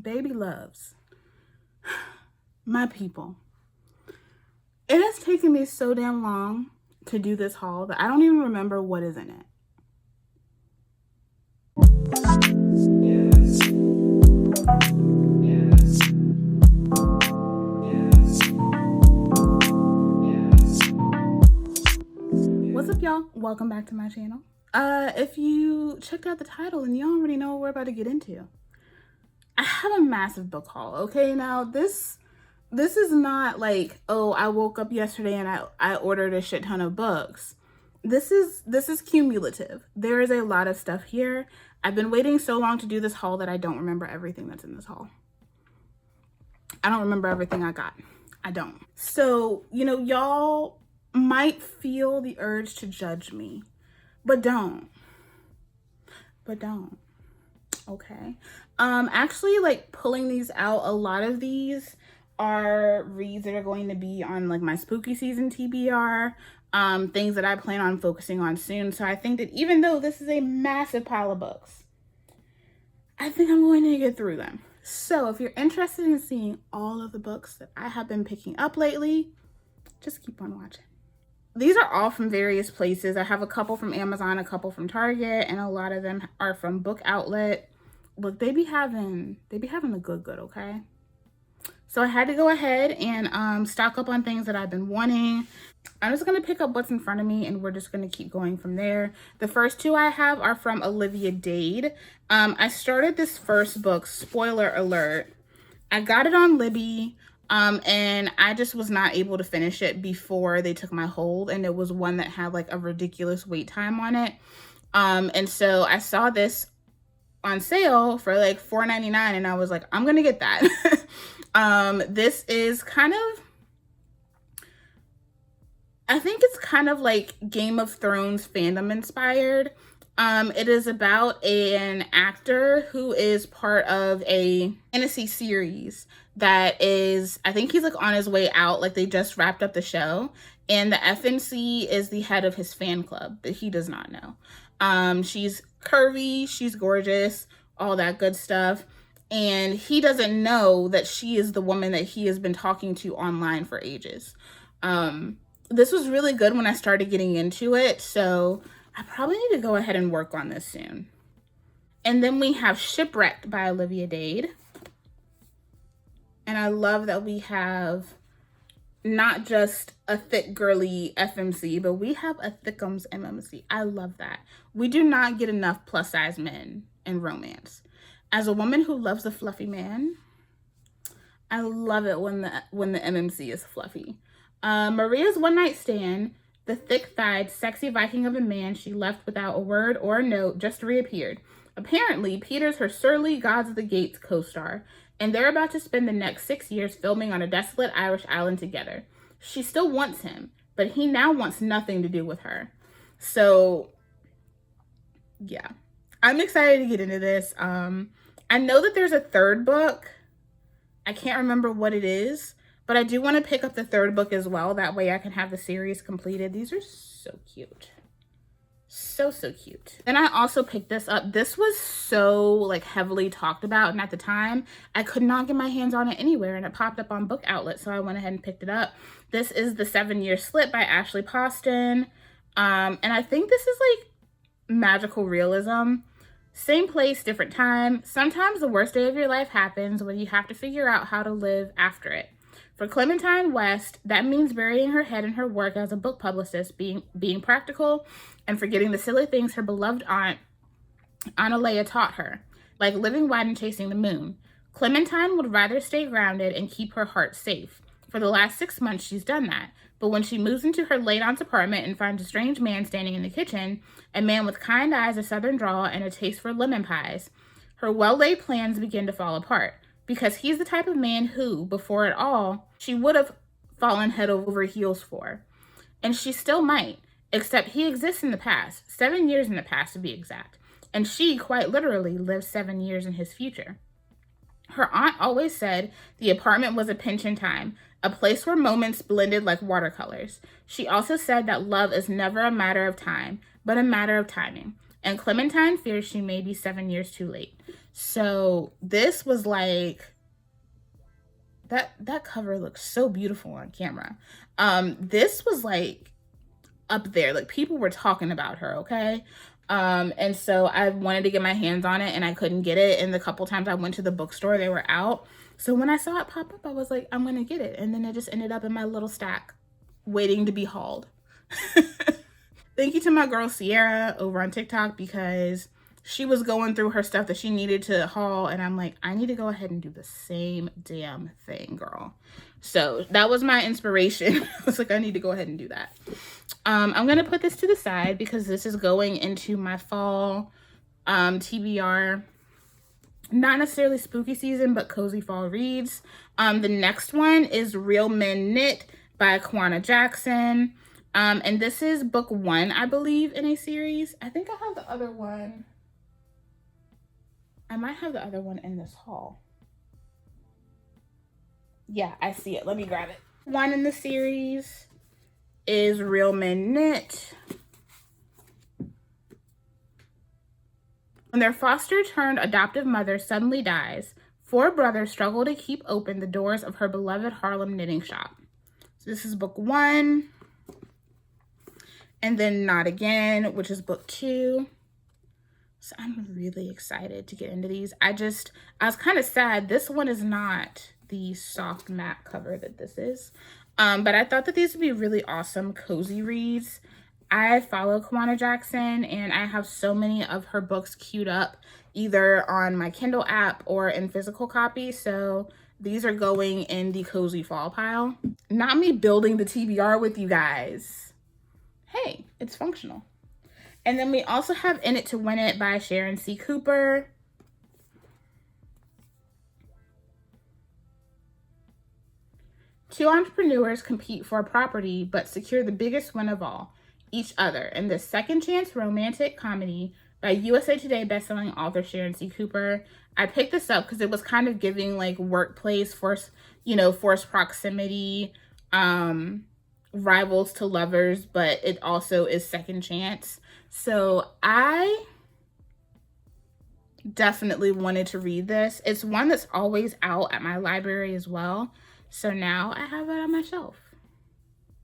Baby loves. My people. It has taken me so damn long to do this haul that I don't even remember what is in it. What's up, y'all? Welcome back to my channel. If you checked out the title and you already know what we're about to get into, I have a massive book haul. Okay, now this is not like, oh, I woke up yesterday and I ordered a shit ton of books. This is cumulative. There is a lot of stuff here. I've been waiting so long to do this haul that I don't remember everything that's in this haul. I don't remember everything I got. I don't. So, y'all might feel the urge to judge me, but don't. Okay. Actually, like, pulling these out, a lot of these are reads that are going to be on like my spooky season TBR, things that I plan on focusing on soon. So I think that even though this is a massive pile of books, I think I'm going to get through them. So if you're interested in seeing all of the books that I have been picking up lately, just keep on watching. These are all from various places. I have a couple from Amazon, a couple from Target, and a lot of them are from Book Outlet. Look, they be having the good, okay? So I had to go ahead and stock up on things that I've been wanting. I'm just going to pick up what's in front of me, and we're just going to keep going from there. The first two I have are from Olivia Dade. I started this first book, spoiler alert. I got it on Libby, and I just was not able to finish it before they took my hold, and it was one that had like a ridiculous wait time on it. And so I saw this on sale for like $4.99, and I was like, I'm going to get that. This is I think it's kind of like Game of Thrones fandom inspired. It is about an actor who is part of a fantasy series that is, I think he's like on his way out, like they just wrapped up the show, and the FNC is the head of his fan club, but he does not know. She's curvy, she's gorgeous, all that good stuff. And he doesn't know that she is the woman that he has been talking to online for ages. This was really good when I started getting into it, so I probably need to go ahead and work on this soon. And then we have Shipwrecked by Olivia Dade. And I love that we have not just a thick girly FMC, but we have a thickums MMC. I love that. We do not get enough plus size men in romance. As a woman who loves a fluffy man, I love it when the MMC is fluffy. Maria's one night stand, the thick-thighed, sexy Viking of a man she left without a word or a note, just reappeared. Apparently, Peter's her surly Gods of the Gates co-star, and they're about to spend the next 6 years filming on a desolate Irish island together. She still wants him, but he now wants nothing to do with her. So, yeah. I'm excited to get into this. I know that there's a third book. I can't remember what it is, but I do want to pick up the third book as well. That way I can have the series completed. These are so cute. So cute. Then I also picked this up. This was so like heavily talked about, and at the time I could not get my hands on it anywhere, and it popped up on Book Outlet, so I went ahead and picked it up. This is The 7-Year Slip by Ashley Poston. And I think this is like magical realism. Same place, different time. Sometimes the worst day of your life happens when you have to figure out how to live after it. For Clementine West, that means burying her head in her work as a book publicist, being practical, and forgetting the silly things her beloved aunt, Analea, taught her, like living wide and chasing the moon. Clementine would rather stay grounded and keep her heart safe. For the last 6 months, she's done that. But when she moves into her late aunt's apartment and finds a strange man standing in the kitchen, a man with kind eyes, a southern drawl, and a taste for lemon pies, her well-laid plans begin to fall apart. Because he's the type of man who, before it all, she would have fallen head over heels for. And she still might, except he exists in the past, 7 years in the past to be exact. And she, quite literally, lives 7 years in his future. Her aunt always said the apartment was a pinch in time, a place where moments blended like watercolors. She also said that love is never a matter of time, but a matter of timing. and Clementine fears she may be 7 years too late. So this was like, that cover looks so beautiful on camera. This was like up there, like people were talking about her, okay? And so I wanted to get my hands on it and I couldn't get it, and the couple times I went to the bookstore they were out. So when I saw it pop up, I was like, I'm gonna get it, and then it just ended up in my little stack waiting to be hauled. Thank you to my girl Sierra over on TikTok, because she was going through her stuff that she needed to haul, and I'm like, I need to go ahead and do the same damn thing, girl. So that was my inspiration. I was like, I need to go ahead and do that. I'm gonna put this to the side because this is going into my fall TBR. Not necessarily spooky season, but cozy fall reads. The next one is Real Men Knit by Kwana Jackson. And this is book 1, I believe, in a series. I think I have the other one. I might have the other one in this haul. Yeah, I see it. Let me grab it. One in the series is Real Men Knit. When their foster-turned-adoptive mother suddenly dies, 4 brothers struggle to keep open the doors of her beloved Harlem knitting shop. So this is book 1. And then Not Again, which is book 2. So I'm really excited to get into these. I was kind of sad. This one is not the soft matte cover that this is. But I thought that these would be really awesome cozy reads. I follow Kwana Jackson, and I have so many of her books queued up either on my Kindle app or in physical copy. So these are going in the cozy fall pile. Not me building the TBR with you guys. Hey, it's functional. And then we also have In It to Win It by Sharon C. Cooper. Two entrepreneurs compete for a property but secure the biggest win of all, each other, in this second chance romantic comedy by USA Today bestselling author Sharon C. Cooper. I picked this up because it was kind of giving like workplace forced proximity, rivals to lovers, but it also is second chance. So I definitely wanted to read this. It's one that's always out at my library as well. So now I have it on my shelf.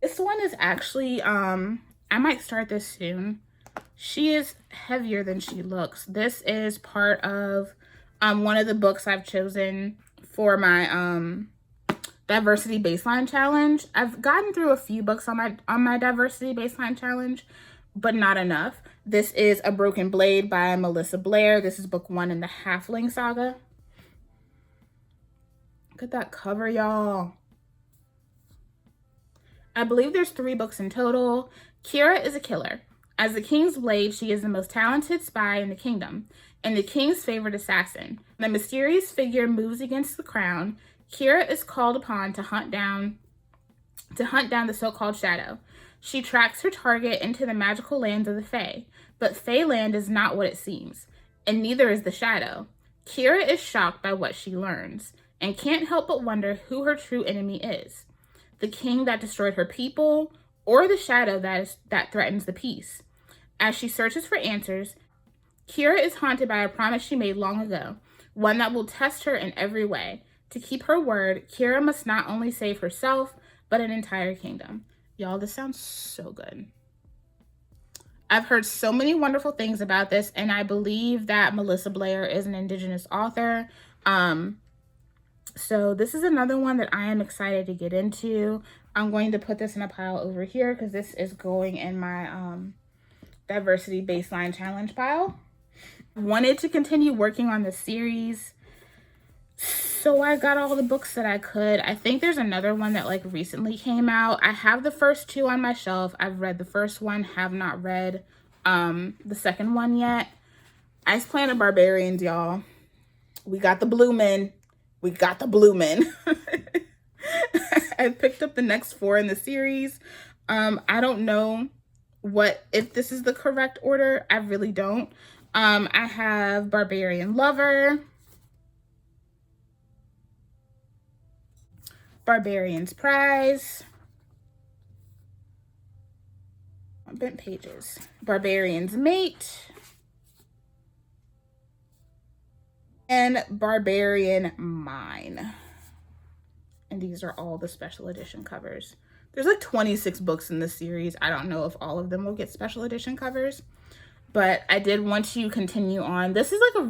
This one is actually, I might start this soon. She is heavier than she looks. This is part of one of the books I've chosen for my diversity baseline challenge. I've gotten through a few books on my diversity baseline challenge, but not enough. This is A Broken Blade by Melissa Blair. This is book 1 in the Halfling saga. Look at that cover, y'all. I believe there's 3 books in total. Kira is a killer. As the king's blade, she is the most talented spy in the kingdom and the king's favorite assassin. When a mysterious figure moves against the crown, Kira is called upon to hunt down the so-called shadow. She tracks her target into the magical lands of the Fae, but Faeland is not what it seems, and neither is the shadow. Kira is shocked by what she learns, and can't help but wonder who her true enemy is. The king that destroyed her people, or the shadow that threatens the peace. As she searches for answers, Kira is haunted by a promise she made long ago, one that will test her in every way. To keep her word, Kira must not only save herself, but an entire kingdom. Y'all, this sounds so good. I've heard so many wonderful things about this, and I believe that Melissa Blair is an Indigenous author. So this is another one that I am excited to get into. I'm going to put this in a pile over here because this is going in my diversity baseline challenge pile. I wanted to continue working on this series, so I got all the books that I could. I think there's another one that like recently came out. I have the first 2 on my shelf. I've read the first one, have not read the second one yet. Ice Planet Barbarians, y'all. We got the bloomin'. We got the bloomin'. I picked up the next 4 in the series. I don't know if this is the correct order. I really don't. I have Barbarian Lover, Barbarian's Prize, bent pages, Barbarian's Mate, and Barbarian Mine. And these are all the special edition covers. There's like 26 books in this series. I don't know if all of them will get special edition covers, but I did want to continue on. This is like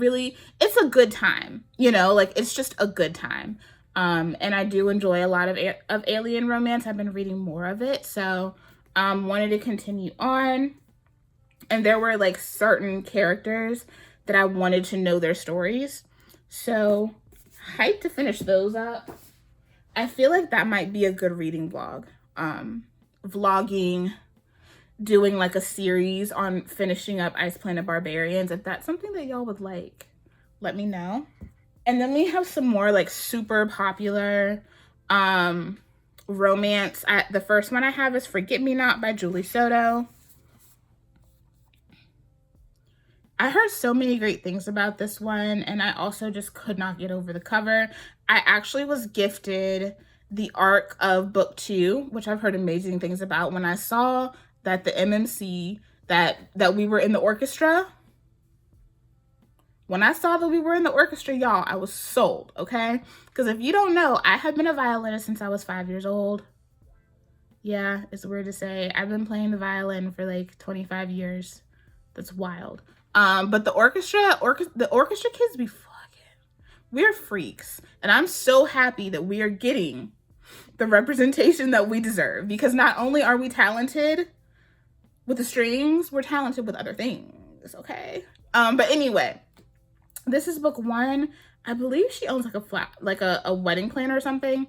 it's a good time, you know, like it's just a good time. And I do enjoy a lot of alien romance. I've been reading more of it, so wanted to continue on. And there were like certain characters that I wanted to know their stories. So hyped to finish those up. I feel like that might be a good reading vlog. Vlogging, doing like a series on finishing up Ice Planet Barbarians. If that's something that y'all would like, let me know. And then we have some more like super popular romance. The first one I have is Forget Me Not by Julie Soto. I heard so many great things about this one, and I also just could not get over the cover. I actually was gifted the arc of book 2, which I've heard amazing things about. When I saw that the MMC, that we were in the orchestra, y'all, I was sold, okay? Because if you don't know, I have been a violinist since I was 5 years old. Yeah, it's weird to say. I've been playing the violin for like 25 years. That's wild. But the orchestra kids be we're freaks. And I'm so happy that we are getting the representation that we deserve, because not only are we talented with the strings, we're talented with other things, okay? But anyway, this is book 1. I believe she owns like a wedding planner or something.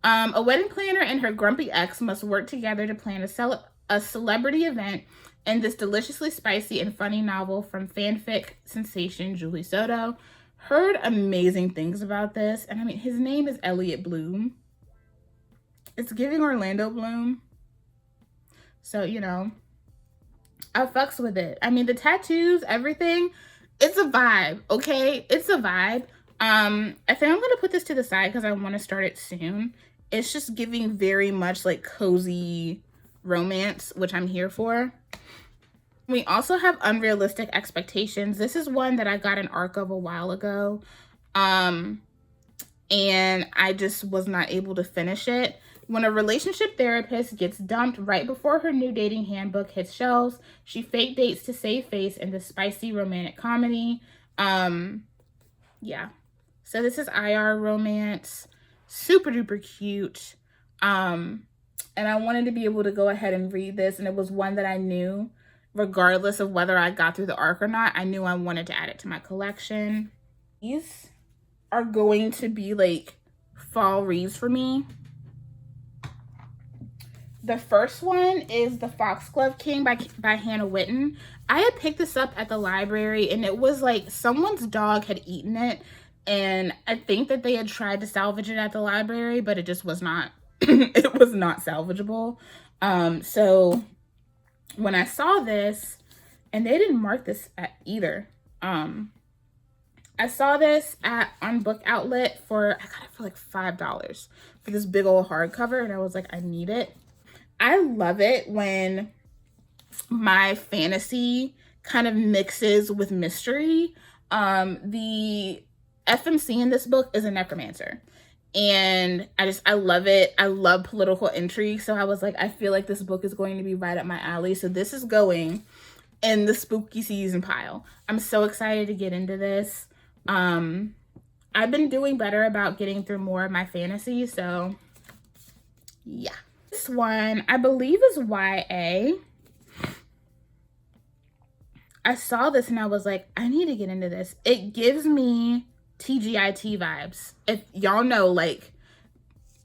A wedding planner and her grumpy ex must work together to plan a celebrity event in this deliciously spicy and funny novel from fanfic sensation Julie Soto. Heard amazing things about this. And I mean, his name is Elliot Bloom. It's giving Orlando Bloom. So, you know, I fucks with it. I mean, the tattoos, everything, it's a vibe, okay? It's a vibe. I think I'm gonna put this to the side because I want to start it soon. It's just giving very much like cozy romance, which I'm here for. We also have Unrealistic Expectations. This is one that I got an arc of a while ago. And I just was not able to finish it. When a relationship therapist gets dumped right before her new dating handbook hits shelves, she fake dates to save face in the spicy romantic comedy. Yeah. So this is IR romance. Super duper cute. And I wanted to be able to go ahead and read this, and it was one that I knew, regardless of whether I got through the arc or not, I knew I wanted to add it to my collection. These are going to be like fall reads for me. The first one is The Foxglove King by Hannah Witten. I had picked this up at the library, and it was like someone's dog had eaten it, and I think that they had tried to salvage it at the library, but it just was not it was not salvageable. So when I saw this, and they didn't mark this at either, I saw this on Book Outlet I got it for like $5 for this big old hardcover, and I was like, I need it. I love it when my fantasy kind of mixes with mystery. The FMC in this book is a necromancer, and I love it. I love political intrigue, so I was like, I feel like this book is going to be right up my alley. So this is going in the spooky season pile. I'm so excited to get into this. I've been doing better about getting through more of my fantasy, so yeah. This one, I believe, is YA. I saw this and I was like, I need to get into this. It gives me TGIT vibes. If y'all know, like,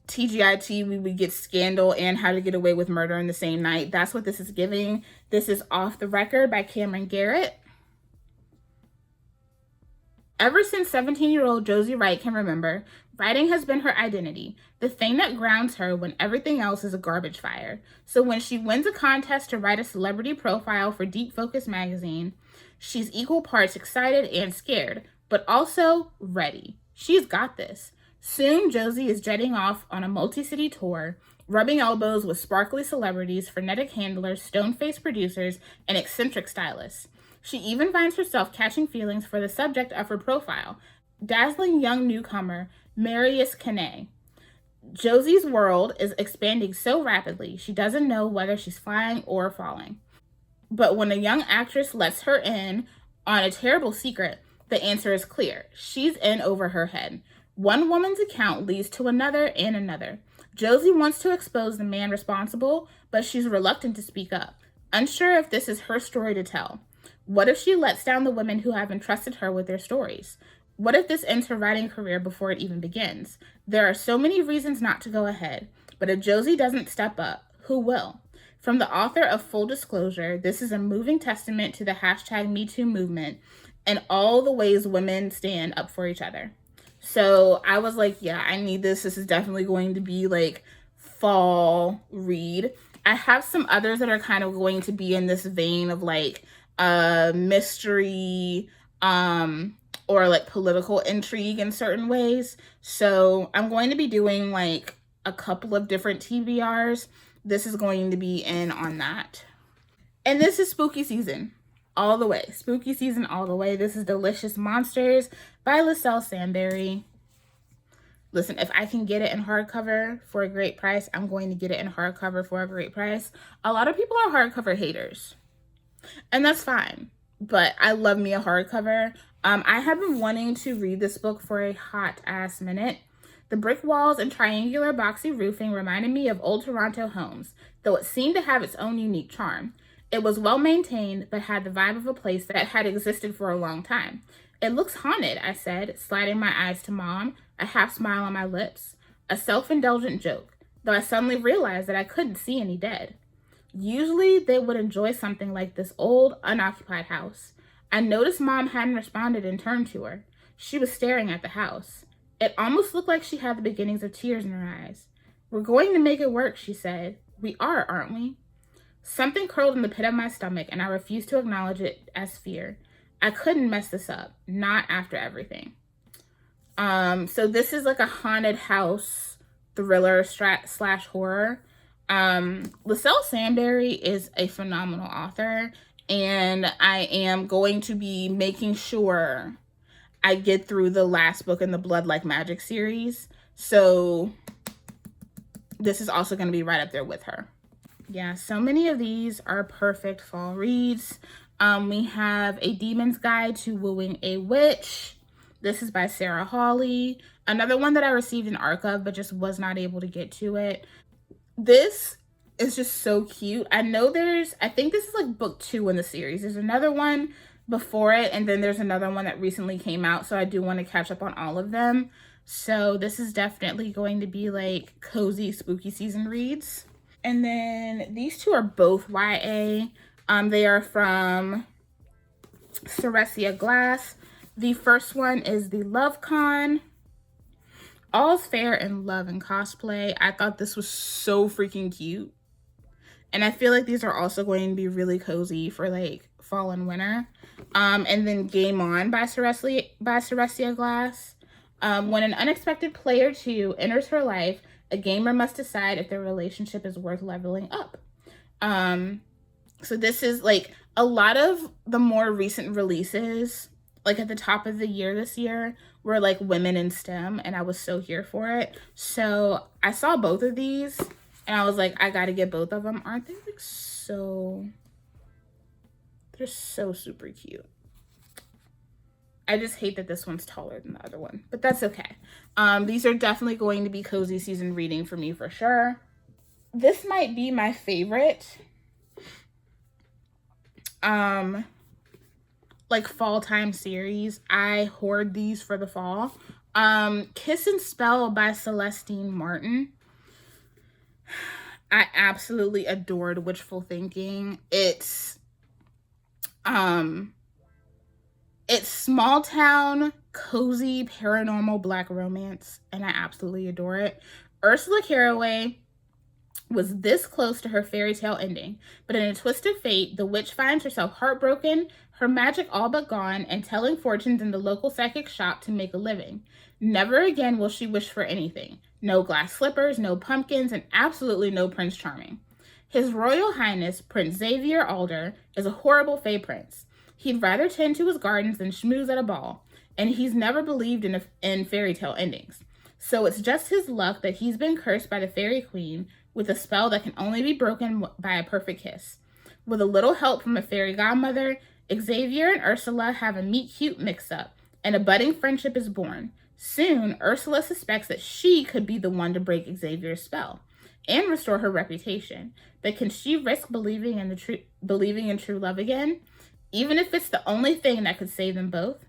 TGIT, we would get Scandal and How to Get Away with Murder in the Same Night. That's what this is giving. This is Off the Record by Cameron Garrett. Ever since 17-year-old Josie Wright can remember, writing has been her identity, the thing that grounds her when everything else is a garbage fire. So when she wins a contest to write a celebrity profile for Deep Focus magazine, she's equal parts excited and scared, but also ready. She's got this. Soon, Josie is jetting off on a multi-city tour, rubbing elbows with sparkly celebrities, frenetic handlers, stone-faced producers, and eccentric stylists. She even finds herself catching feelings for the subject of her profile, dazzling young newcomer Marius Kane. Josie's world is expanding so rapidly, she doesn't know whether she's flying or falling. But when a young actress lets her in on a terrible secret, the answer is clear. She's in over her head. One woman's account leads to another and another. Josie wants to expose the man responsible, but she's reluctant to speak up, unsure if this is her story to tell. What if she lets down the women who have entrusted her with their stories? What if this ends her writing career before it even begins? There are so many reasons not to go ahead, but if Josie doesn't step up, who will? From the author of Full Disclosure, this is a moving testament to the hashtag #MeToo movement and all the ways women stand up for each other. So I was like, yeah, I need this. This is definitely going to be like fall read. I have some others that are kind of going to be in this vein of like mystery or like political intrigue in certain ways. So I'm going to be doing like a couple of different TBRs. This is going to be in on that. And this is spooky season all the way. Spooky season all the way. This is Delicious Monsters by Lascelles Sandberry. Listen, if I can get it in hardcover for a great price, I'm going to get it in hardcover for a great price. A lot of people are hardcover haters, and that's fine. But I love me a hardcover. I have been wanting to read this book for a hot ass minute. The brick walls and triangular boxy roofing reminded me of old Toronto homes, though it seemed to have its own unique charm. It was well maintained, but had the vibe of a place that had existed for a long time. It looks haunted, I said, sliding my eyes to Mom, a half smile on my lips. A self-indulgent joke, though I suddenly realized that I couldn't see any dead. Usually they would enjoy something like this old, unoccupied house. I noticed Mom hadn't responded and turned to her. She was staring at the house. It almost looked like she had the beginnings of tears in her eyes. "We're going to make it work," she said. "We are, aren't we?" Something curled in the pit of my stomach, and I refused to acknowledge it as fear. I couldn't mess this up, not after everything. So this is like a haunted house thriller slash horror. Lascelles Sandberry is a phenomenal author, and I am going to be making sure I get through the last book in the Blood Like Magic series. So this is also going to be right up there with her. Yeah, so many of these are perfect fall reads. We have A Demon's Guide to Wooing a Witch. This is by Sarah Hawley. Another one that I received an ARC of, but just was not able to get to it. This is just so cute. I think this is like book 2 in the series. There's another one before it, and then there's another one that recently came out, so I do want to catch up on all of them. So this is definitely going to be like cozy spooky season reads. And then these two are both YA. They are from Ceresia Glass. The first one is The Love Con. All's fair in love and cosplay. I thought this was so freaking cute. And I feel like these are also going to be really cozy for like fall and winter. And then Game On by Ceresia Glass. When an unexpected player or two enters her life, a gamer must decide if their relationship is worth leveling up. So this is like a lot of the more recent releases, like at the top of the year this year, were like women in STEM, and I was so here for it. So I saw both of these, and I was like, I gotta get both of them. Aren't they like so... They're so super cute. I just hate that this one's taller than the other one, but that's okay. These are definitely going to be cozy season reading for me for sure. This might be my favorite like fall time series. I hoard these for the fall. Kiss and Spell by Celestine Martin. I absolutely adored Wishful Thinking. It's small town, cozy, paranormal black romance, and I absolutely adore it. Ursula Caraway was this close to her fairy tale ending, but in a twist of fate, the witch finds herself heartbroken, her magic all but gone, and telling fortunes in the local psychic shop to make a living. Never again will she wish for anything. No glass slippers, no pumpkins, and absolutely no Prince Charming. His Royal Highness, Prince Xavier Alder, is a horrible fey prince. He'd rather tend to his gardens than schmooze at a ball. and he's never believed in fairy tale endings. So it's just his luck that he's been cursed by the fairy queen with a spell that can only be broken by a perfect kiss. With a little help from a fairy godmother, Xavier and Ursula have a meet-cute mix-up, and a budding friendship is born. Soon, Ursula suspects that she could be the one to break Xavier's spell and restore her reputation. But can she risk believing in true love again, even if it's the only thing that could save them both?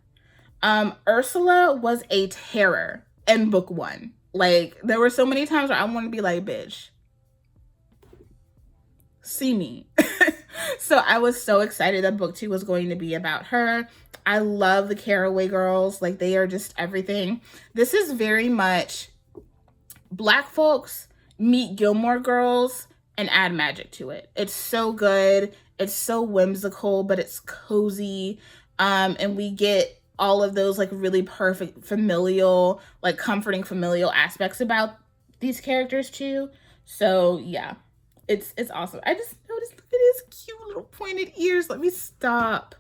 Ursula was a terror in book 1. Like, there were so many times where I wanted to be like, bitch, see me. So I was so excited that book 2 was going to be about her. I love the Caraway girls. Like, they are just everything. This is very much Black folks meet Gilmore Girls and add magic to it. It's so good. It's so whimsical, but it's cozy. And we get all of those like really perfect familial, like comforting familial aspects about these characters too. So yeah, it's awesome. I just noticed, look at his cute little pointed ears. Let me stop.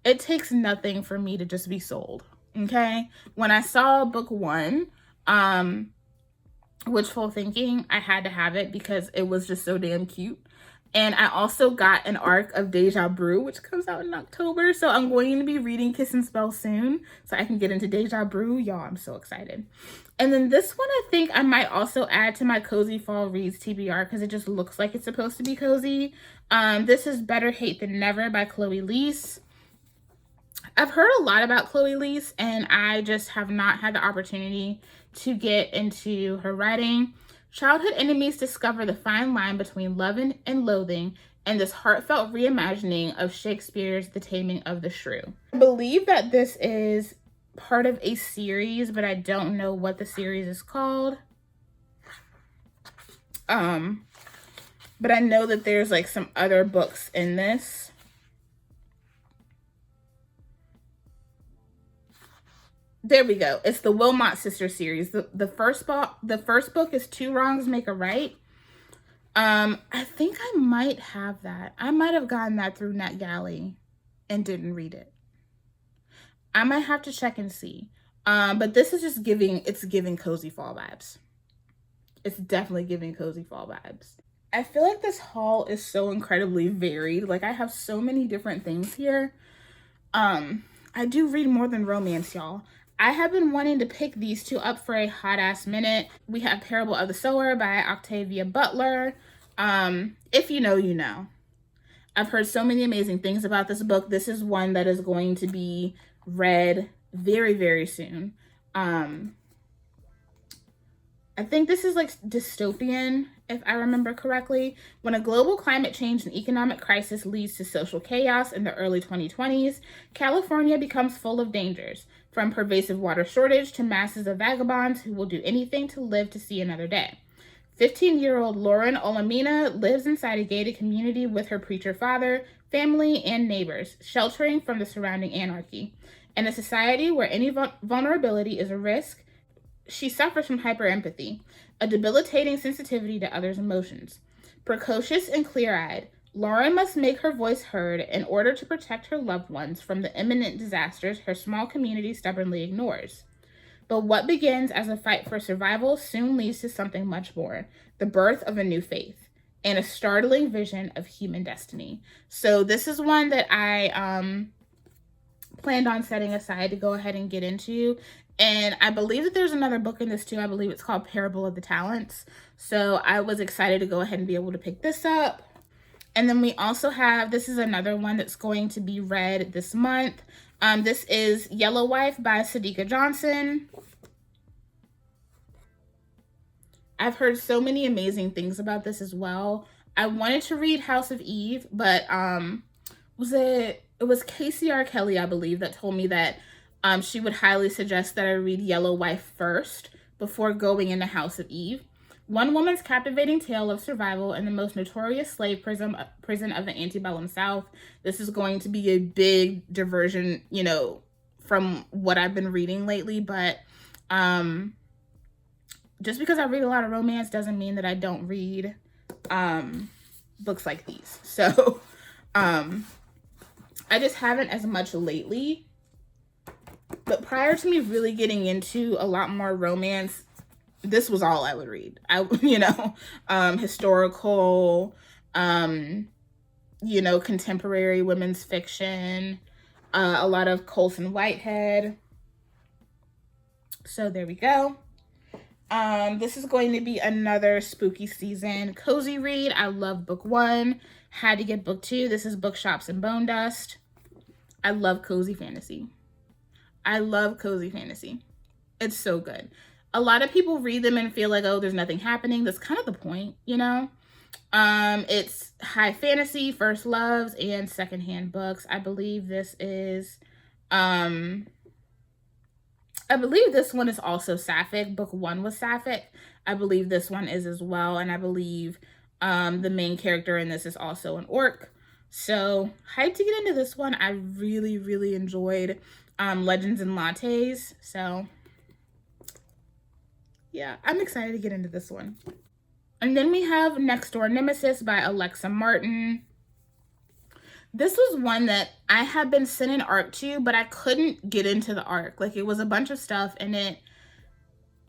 It takes nothing for me to just be sold. Okay. When I saw book 1, Wishful Thinking, I had to have it because it was just so damn cute. And I also got an arc of Deja Brew, which comes out in October. So I'm going to be reading Kiss and Spell soon so I can get into Deja Brew. Y'all, I'm so excited. And then this one, I think I might also add to my Cozy Fall Reads TBR because it just looks like it's supposed to be cozy. This is Better Hate Than Never by Chloe Leese. I've heard a lot about Chloe Leese, and I just have not had the opportunity to get into her writing. Childhood enemies discover the fine line between love and loathing in this heartfelt reimagining of Shakespeare's The Taming of the Shrew. I believe that this is part of a series, but I don't know what the series is called. But I know that there's like some other books in this. There we go. It's the Wilmot Sisters series. The first book is Two Wrongs Make a Right. I think I might have that. I might have gotten that through NetGalley and didn't read it. I might have to check and see. But this is just giving cozy fall vibes. It's definitely giving cozy fall vibes. I feel like this haul is so incredibly varied. Like, I have so many different things here. I do read more than romance, y'all. I have been wanting to pick these two up for a hot ass minute. We have Parable of the Sower by Octavia Butler. If you know, you know. I've heard so many amazing things about this book. This is one that is going to be read very, very soon. I think this is like dystopian, if I remember correctly. When a global climate change and economic crisis leads to social chaos in the early 2020s, California becomes full of dangers, from pervasive water shortage to masses of vagabonds who will do anything to live to see another day. 15-year-old Lauren Olamina lives inside a gated community with her preacher father, family, and neighbors, sheltering from the surrounding anarchy. In a society where any vulnerability is a risk, she suffers from hyperempathy, a debilitating sensitivity to others' emotions. Precocious and clear-eyed, Lauren must make her voice heard in order to protect her loved ones from the imminent disasters her small community stubbornly ignores. But what begins as a fight for survival soon leads to something much more, the birth of a new faith and a startling vision of human destiny. So this is one that I planned on setting aside to go ahead and get into. And I believe that there's another book in this too. I believe it's called Parable of the Talents. So I was excited to go ahead and be able to pick this up. And then we also have, this is another one that's going to be read this month. This is Yellow Wife by Sadika Johnson. I've heard so many amazing things about this as well. I wanted to read House of Eve, but it was Casey R. Kelly, I believe, that told me that she would highly suggest that I read Yellow Wife first before going into House of Eve. One woman's captivating tale of survival in the most notorious slave prison of the antebellum South. This is going to be a big diversion, you know, from what I've been reading lately. But just because I read a lot of romance doesn't mean that I don't read books like these. So I just haven't as much lately. But prior to me really getting into a lot more romance, this was all I would read. Historical, contemporary women's fiction, a lot of Colson Whitehead. So there we go. This is going to be another spooky season cozy read. I love book 1. Had to get book 2. This is Bookshops and Bone Dust. I love cozy fantasy. It's so good. A lot of people read them and feel like, oh, there's nothing happening. That's kind of the point, It's high fantasy, first loves, and secondhand books. I believe this one is also sapphic. Book 1 was sapphic. I believe this one is as well. And I believe the main character in this is also an orc. So hyped to get into this one. I really, really enjoyed Legends and Lattes. So yeah, I'm excited to get into this one. And then we have Next Door Nemesis by Alexa Martin. This was one that I had been sent an arc to, but I couldn't get into the arc. Like, it was a bunch of stuff, and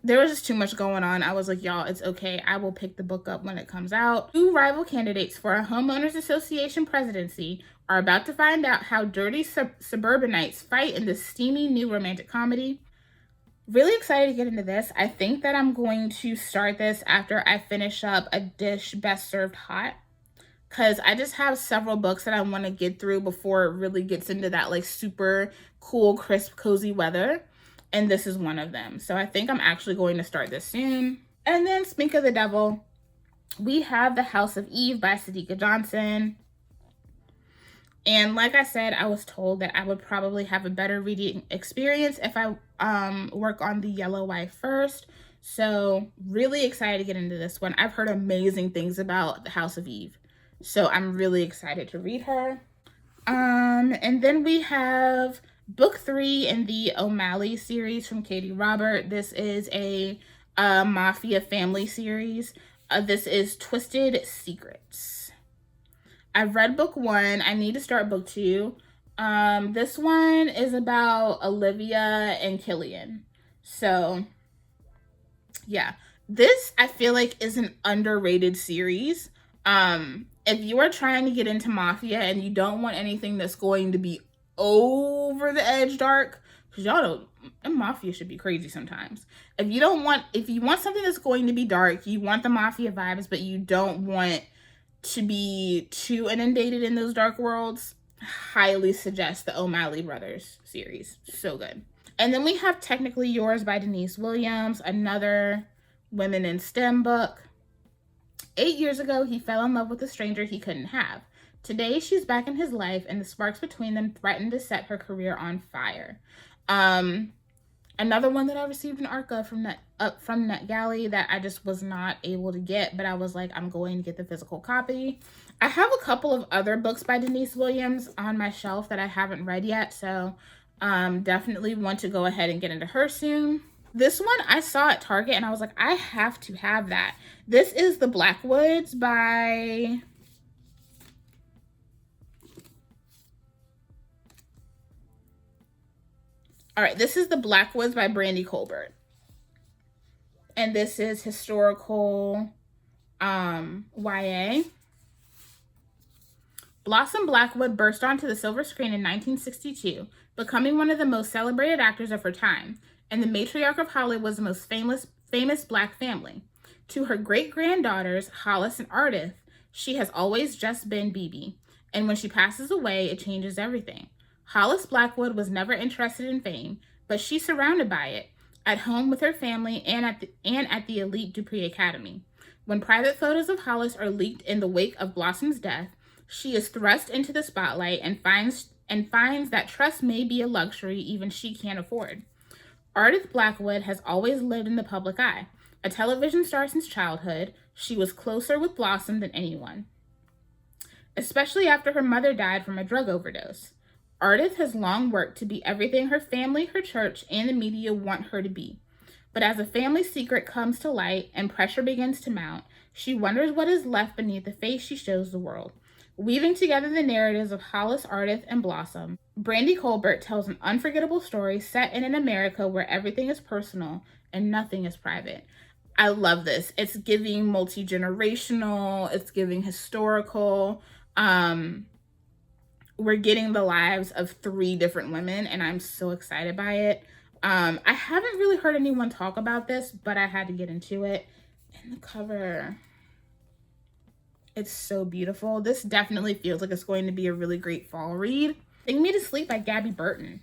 there was just too much going on. I was like, y'all, it's okay. I will pick the book up when it comes out. 2 rival candidates for a homeowners association presidency are about to find out how dirty suburbanites fight in this steamy new romantic comedy. Really excited to get into this. I think that I'm going to start this after I finish up A Dish Best Served Hot, because I just have several books that I want to get through before it really gets into that like super cool, crisp, cozy weather. And this is one of them. So I think I'm actually going to start this soon. And then Speak of the Devil, we have The House of Eve by Sadika Johnson. And like I said, I was told that I would probably have a better reading experience if I work on The Yellow Wife first. So really excited to get into this one. I've heard amazing things about The House of Eve. So I'm really excited to read her. And then we have book 3 in the O'Malley series from Katie Robert. This is a mafia family series. This is Twisted Secrets. I've read book 1. I need to start book 2. This one is about Olivia and Killian. So yeah, this I feel like is an underrated series. If you are trying to get into mafia and you don't want anything that's going to be over the edge dark, because y'all know mafia should be crazy sometimes. If you want something that's going to be dark, you want the mafia vibes, but you don't want to be too inundated in those dark worlds, highly suggest the O'Malley Brothers series. So good. And then we have Technically Yours by Denise Williams, another women in STEM book. 8 years ago, he fell in love with a stranger he couldn't have. Today, she's back in his life, and the sparks between them threaten to set her career on fire. Another one that I received an arc of from NetGalley that I just was not able to get, but I was like, I'm going to get the physical copy. I have a couple of other books by Denise Williams on my shelf that I haven't read yet, so definitely want to go ahead and get into her soon. This one I saw at Target and I was like, I have to have that. This is The Blackwoods by... All right, this is The Blackwoods by Brandy Colbert. And this is historical YA. Blossom Blackwood burst onto the silver screen in 1962, becoming one of the most celebrated actors of her time, and the matriarch of Hollywood's most famous Black family. To her great-granddaughters, Hollis and Ardith, she has always just been BB, and when she passes away, it changes everything. Hollis Blackwood was never interested in fame, but she's surrounded by it, at home with her family and at the elite Dupree Academy. When private photos of Hollis are leaked in the wake of Blossom's death, she is thrust into the spotlight and finds that trust may be a luxury even she can't afford. Ardith Blackwood has always lived in the public eye. A television star since childhood, she was closer with Blossom than anyone, especially after her mother died from a drug overdose. Ardith has long worked to be everything her family, her church, and the media want her to be. But as a family secret comes to light and pressure begins to mount, she wonders what is left beneath the face she shows the world. Weaving together the narratives of Hollis, Ardith, and Blossom, Brandy Colbert tells an unforgettable story set in an America where everything is personal and nothing is private. I love this. It's giving multi-generational, it's giving historical. We're getting the lives of 3 different women, and I'm so excited by it. I haven't really heard anyone talk about this, but I had to get into it. And the cover, it's so beautiful. This definitely feels like it's going to be a really great fall read. Sing Me to Sleep by Gabby Burton.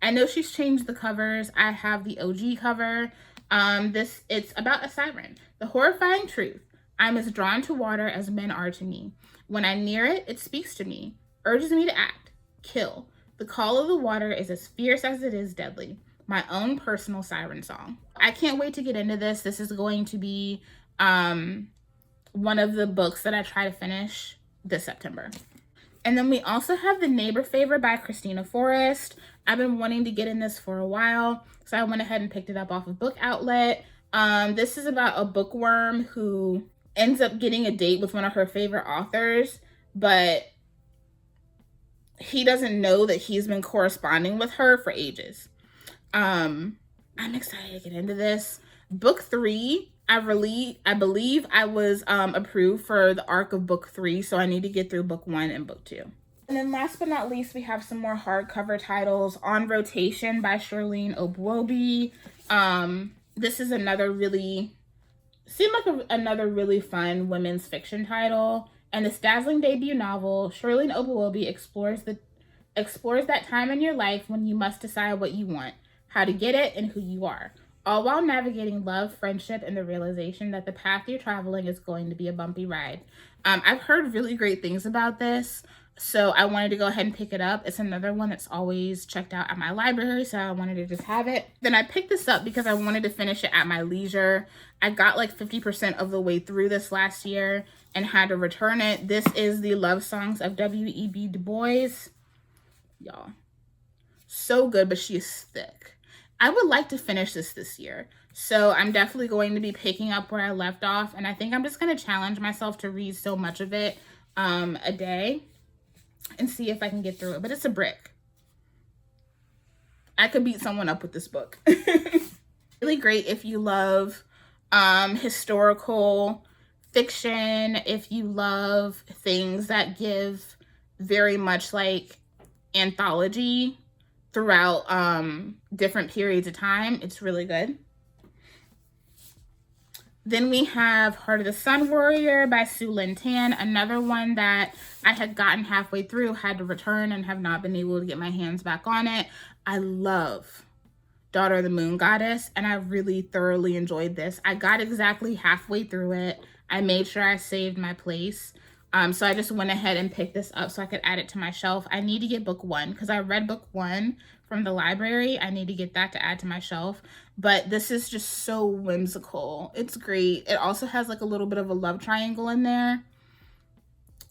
I know she's changed the covers. I have the OG cover. It's about a siren. The horrifying truth. I'm as drawn to water as men are to me. When I'm near it, it speaks to me, urges me to act, kill. The call of the water is as fierce as it is deadly. My own personal siren song. I can't wait to get into this. This is going to be one of the books that I try to finish this September. And then we also have The Neighbor Favor by Christina Forrest. I've been wanting to get in this for a while, so I went ahead and picked it up off of Book Outlet. This is about a bookworm who ends up getting a date with one of her favorite authors, but he doesn't know that he's been corresponding with her for ages. I'm excited to get into this. Book 3, I believe I was approved for the arc of book 3, so I need to get through book 1 and book 2. And then last but not least, we have some more hardcover titles. On Rotation by Charlene Obuobi. This is another really fun women's fiction title. And this dazzling debut novel, Charlene Obuobi explores that time in your life when you must decide what you want, how to get it, and who you are, all while navigating love, friendship, and the realization that the path you're traveling is going to be a bumpy ride. I've heard really great things about this, so I wanted to go ahead and pick it up. It's another one that's always checked out at my library, so I wanted to just have it. Then I picked this up because I wanted to finish it at my leisure. I got like 50% of the way through this last year and had to return it. This is the Love Songs of W.E.B. Du Bois. Y'all, so good, but she is thick. I would like to finish this year, so I'm definitely going to be picking up where I left off, and I think I'm just going to challenge myself to read so much of it a day and see if I can get through it. But it's a brick. I could beat someone up with this book. Really great if you love historical fiction, if you love things that give very much like anthology throughout different periods of time. It's really good. Then we have Heart of the Sun Warrior by Sue Lynn Tan, another one that I had gotten halfway through, had to return, and have not been able to get my hands back on it. I love Daughter of the Moon Goddess, and I really thoroughly enjoyed this. I got exactly halfway through it. I made sure I saved my place. So I just went ahead and picked this up so I could add it to my shelf. I need to get book 1 because I read book 1 from the library. I need to get that to add to my shelf. But this is just so whimsical. It's great. It also has like a little bit of a love triangle in there.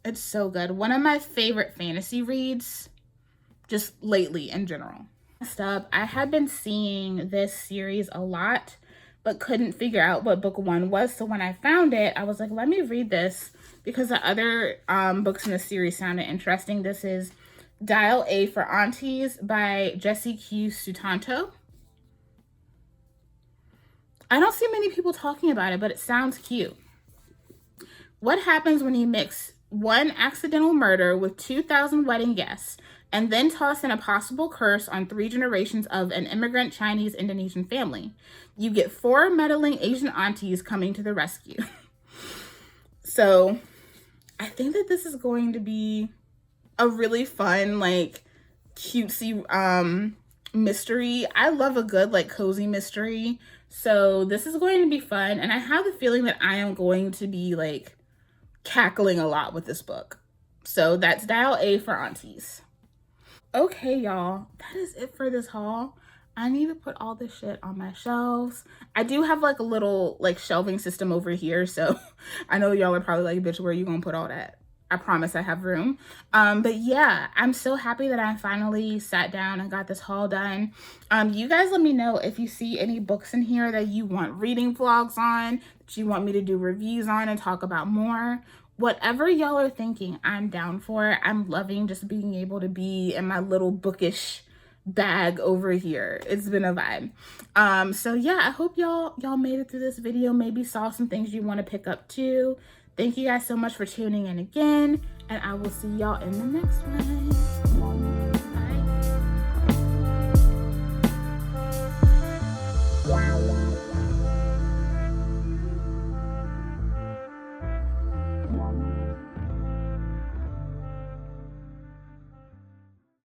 It's so good. One of my favorite fantasy reads just lately in general. Next up, I had been seeing this series a lot, but couldn't figure out what book 1 was. So when I found it, I was like, let me read this because the other books in the series sounded interesting. This is Dial A for Aunties by Jessie Q. Sutanto. I don't see many people talking about it, but it sounds cute. What happens when you mix one accidental murder with 2,000 wedding guests and then toss in a possible curse on 3 generations of an immigrant Chinese Indonesian family? You get 4 meddling Asian aunties coming to the rescue. So I think that this is going to be a really fun, like, cutesy mystery. I love a good, like, cozy mystery. So this is going to be fun. And I have the feeling that I am going to be, like, cackling a lot with this book. So that's Dial A for Aunties. Okay, y'all, that is it for this haul. I need to put all this shit on my shelves. I do have like a little like shelving system over here, so I know y'all are probably like, bitch, where are you gonna put all that? I promise I have room. But yeah, I'm so happy that I finally sat down and got this haul done. You guys let me know if you see any books in here that you want reading vlogs on, that you want me to do reviews on and talk about more, whatever y'all are thinking, I'm down for it. I'm loving just being able to be in my little bookish bag over here. It's been a vibe. So yeah, I hope y'all made it through this video, maybe saw some things you want to pick up too. Thank you guys so much for tuning in again, and I will see y'all in the next one.